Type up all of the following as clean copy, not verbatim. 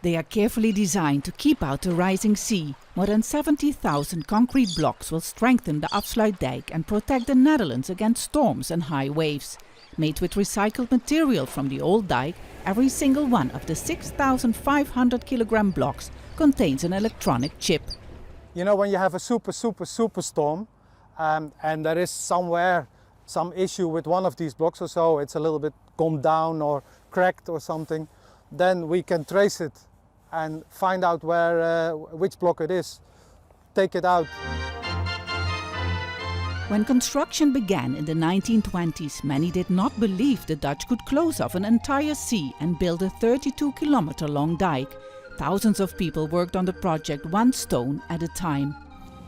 They are carefully designed to keep out the rising sea. More than 70,000 concrete blocks will strengthen the Afsluitdijk and protect the Netherlands against storms and high waves. Made with recycled material from the old dike, every single one of the 6,500 kilogram blocks contains an electronic chip. You know, when you have a super storm and there is somewhere some issue with one of these blocks or so, it's a little bit gone down or cracked or something, then we can trace it and find out which block it is, take it out. When construction began in the 1920s, many did not believe the Dutch could close off an entire sea and build a 32-kilometer long dike. Thousands of people worked on the project one stone at a time.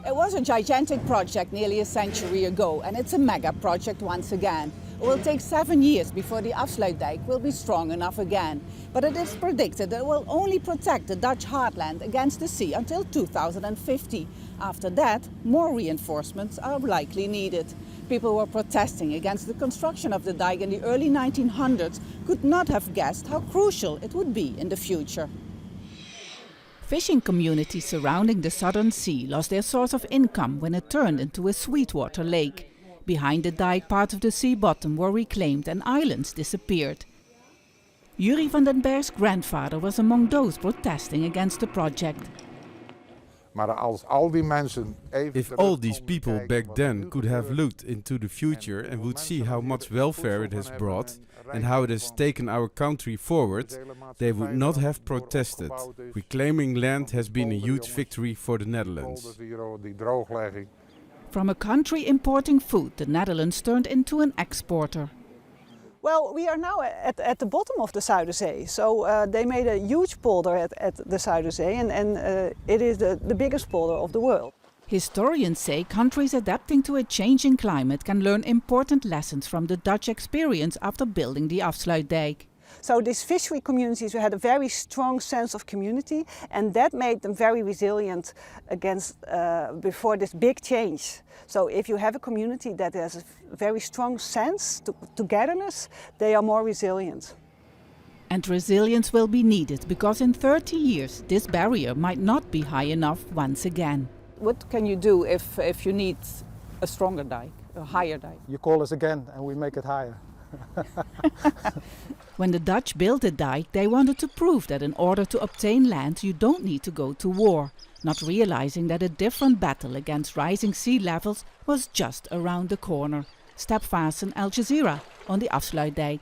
It was a gigantic project nearly a century ago, and it's a mega project once again. It will take 7 years before the Afsluitdijk will be strong enough again. But it is predicted that it will only protect the Dutch heartland against the sea until 2050. After that, more reinforcements are likely needed. People who were protesting against the construction of the dike in the early 1900s could not have guessed how crucial it would be in the future. Fishing communities surrounding the Southern Sea lost their source of income when it turned into a sweetwater lake. Behind the dike, parts of the sea bottom were reclaimed and islands disappeared. Jurie van den Berg's grandfather was among those protesting against the project. If all these people back then could have looked into the future and would see how much welfare it has brought and how it has taken our country forward, they would not have protested. Reclaiming land has been a huge victory for the Netherlands. From a country importing food, the Netherlands turned into an exporter. Well, we are now at the bottom of the Zuiderzee. So they made a huge polder at the Zuiderzee and it is the biggest polder of the world. Historians say countries adapting to a changing climate can learn important lessons from the Dutch experience after building the Afsluitdijk. So these fishery communities had a very strong sense of community, and that made them very resilient before this big change. So if you have a community that has a very strong sense of togetherness, they are more resilient. And resilience will be needed because in 30 years this barrier might not be high enough once again. What can you do if you need a stronger dike, a higher dike? You call us again and we make it higher. When the Dutch built the dike, they wanted to prove that in order to obtain land you don't need to go to war, not realizing that a different battle against rising sea levels was just around the corner. Step Vaassen, Al Jazeera, on the Afsluitdijk.